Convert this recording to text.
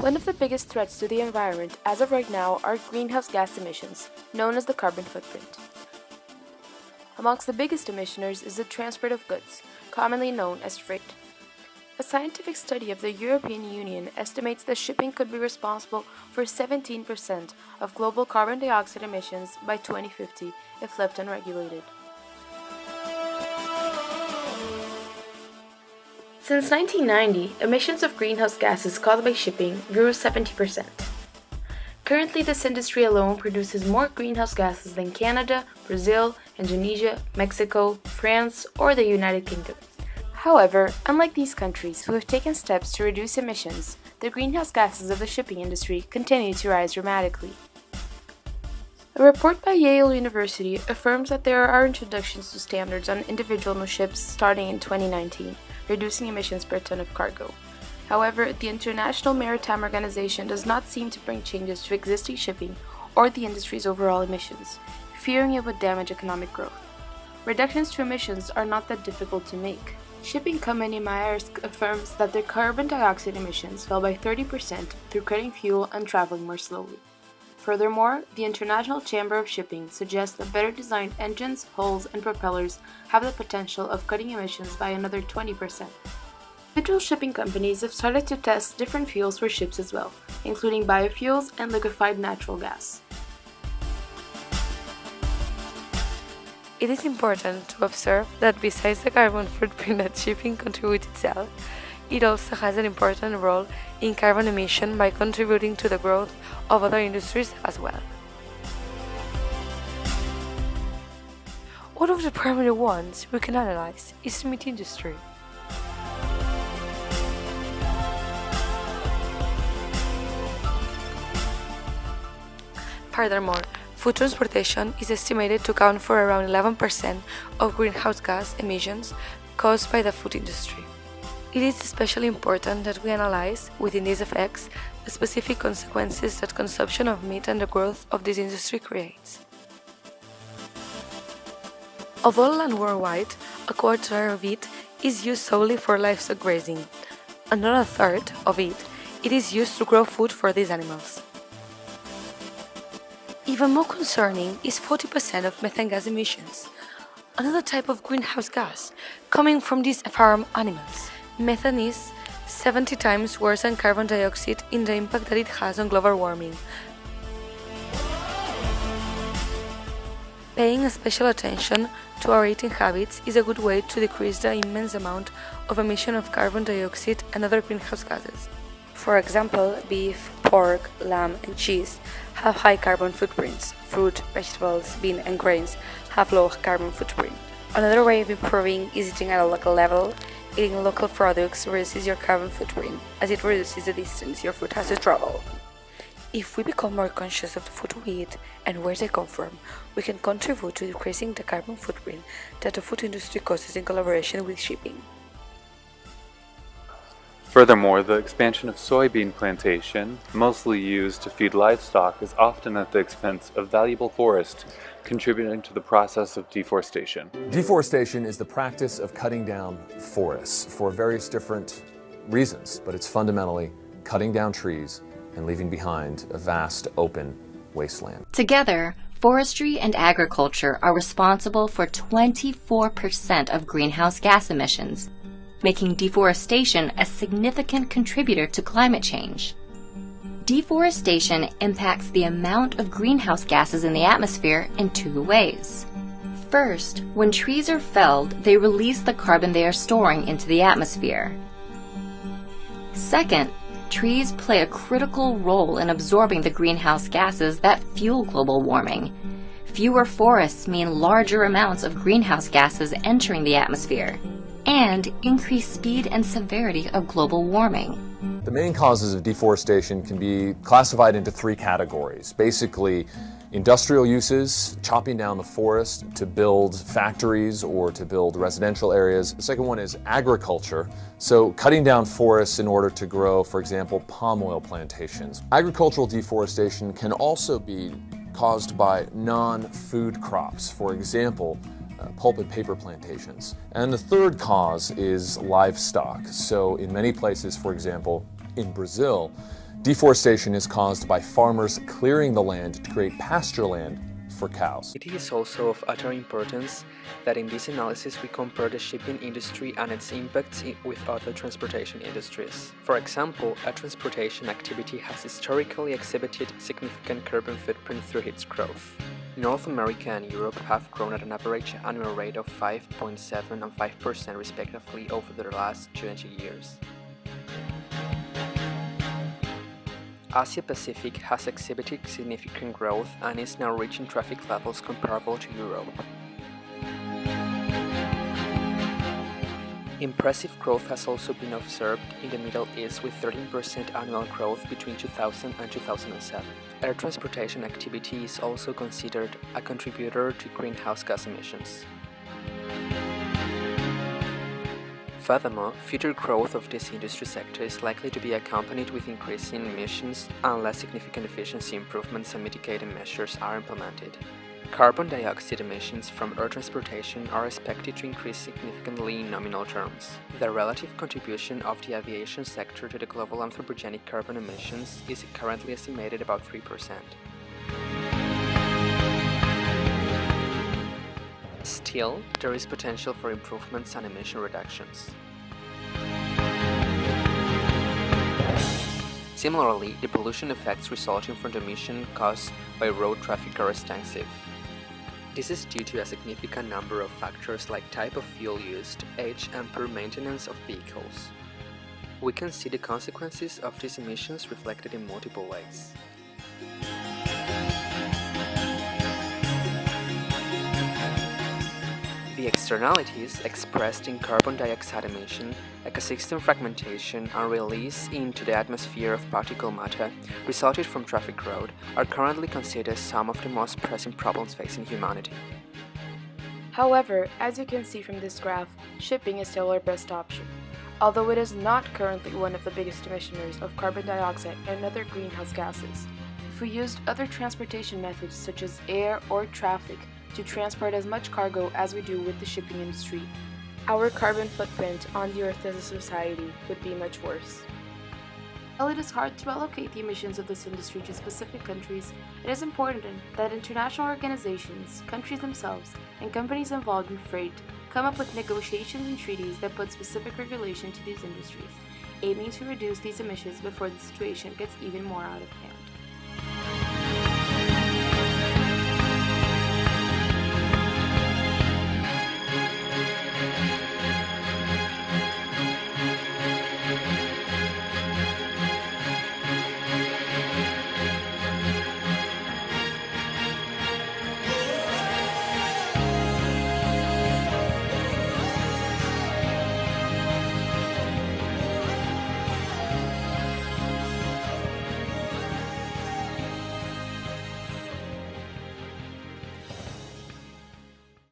One of the biggest threats to the environment as of right now are greenhouse gas emissions, known as the carbon footprint. Amongst the biggest emissioners is the transport of goods, commonly known as freight. A scientific study of the European Union estimates that shipping could be responsible for 17% of global carbon dioxide emissions by 2050 if left unregulated. Since 1990, emissions of greenhouse gases caused by shipping grew 70%. Currently, this industry alone produces more greenhouse gases than Canada, Brazil, Indonesia, Mexico, France, or the United Kingdom. However, unlike these countries who have taken steps to reduce emissions, the greenhouse gases of the shipping industry continue to rise dramatically. A report by Yale University affirms that there are introductions to standards on individual ships starting in 2019, reducing emissions per ton of cargo. However, the International Maritime Organization does not seem to bring changes to existing shipping or the industry's overall emissions, fearing it would damage economic growth. Reductions to emissions are not that difficult to make. Shipping company Maersk affirms that their carbon dioxide emissions fell by 30% through cutting fuel and traveling more slowly. Furthermore, the International Chamber of Shipping suggests that better designed engines, hulls, and propellers have the potential of cutting emissions by another 20%. Individual shipping companies have started to test different fuels for ships as well, including biofuels and liquefied natural gas. It is important to observe that besides the carbon footprint that shipping contributes itself, it also has an important role in carbon emission by contributing to the growth of other industries as well. One of the primary ones we can analyze is the meat industry. Furthermore, food transportation is estimated to account for around 11% of greenhouse gas emissions caused by the food industry. It is especially important that we analyze, within these effects, the specific consequences that consumption of meat and the growth of this industry creates. Of all land worldwide, a quarter of it is used solely for livestock grazing. Another third of it is used to grow food for these animals. Even more concerning is 40% of methane gas emissions, another type of greenhouse gas coming from these farm animals. Methane is 70 times worse than carbon dioxide in the impact that it has on global warming. Paying special attention to our eating habits is a good way to decrease the immense amount of emission of carbon dioxide and other greenhouse gases. For example, beef, pork, lamb, and cheese have high carbon footprints. Fruit, vegetables, beans, and grains have low carbon footprint. Another way of improving is eating at a local level. Eating local products reduces your carbon footprint, as it reduces the distance your food has to travel. If we become more conscious of the food we eat and where they come from, we can contribute to decreasing the carbon footprint that the food industry causes in collaboration with shipping. Furthermore, the expansion of soybean plantation, mostly used to feed livestock, is often at the expense of valuable forest, contributing to the process of deforestation. Deforestation is the practice of cutting down forests for various different reasons, but it's fundamentally cutting down trees and leaving behind a vast open wasteland. Together, forestry and agriculture are responsible for 24% of greenhouse gas emissions, making deforestation a significant contributor to climate change. Deforestation impacts the amount of greenhouse gases in the atmosphere in two ways. First, when trees are felled, they release the carbon they are storing into the atmosphere. Second, trees play a critical role in absorbing the greenhouse gases that fuel global warming. Fewer forests mean larger amounts of greenhouse gases entering the atmosphere, and increased speed and severity of global warming. The main causes of deforestation can be classified into three categories. Basically, industrial uses, chopping down the forest to build factories or to build residential areas. The second one is agriculture, so cutting down forests in order to grow, for example, palm oil plantations. Agricultural deforestation can also be caused by non-food crops, for example, pulp and paper plantations. And the third cause is livestock. So in many places, for example, in Brazil, Deforestation is caused by farmers clearing the land to create pasture land for cows. It is also of utter importance that in this analysis we compare the shipping industry and its impacts with other transportation industries. For example, a transportation activity has historically exhibited significant carbon footprint through its growth. North America and Europe have grown at an average annual rate of 5.7% and 5% respectively over the last 20 years. Asia Pacific has exhibited significant growth and is now reaching traffic levels comparable to Europe. Impressive growth has also been observed in the Middle East with 13% annual growth between 2000 and 2007. Air transportation activity is also considered a contributor to greenhouse gas emissions. Furthermore, future growth of this industry sector is likely to be accompanied with increasing emissions unless significant efficiency improvements and mitigating measures are implemented. Carbon dioxide emissions from air transportation are expected to increase significantly in nominal terms. The relative contribution of the aviation sector to the global anthropogenic carbon emissions is currently estimated about 3%. Still, there is potential for improvements and emission reductions. Similarly, the pollution effects resulting from the emission caused by road traffic are extensive. This is due to a significant number of factors like type of fuel used, age, and poor maintenance of vehicles. We can see the consequences of these emissions reflected in multiple ways. The externalities expressed in carbon dioxide emission, ecosystem fragmentation, and release into the atmosphere of particle matter resulted from traffic growth are currently considered some of the most pressing problems facing humanity. However, as you can see from this graph, shipping is still our best option. Although it is not currently one of the biggest emissioners of carbon dioxide and other greenhouse gases, if we used other transportation methods such as air or traffic to transport as much cargo as we do with the shipping industry, our carbon footprint on the Earth as a society would be much worse. While it is hard to allocate the emissions of this industry to specific countries, it is important that international organizations, countries themselves, and companies involved in freight come up with negotiations and treaties that put specific regulation to these industries, aiming to reduce these emissions before the situation gets even more out of hand.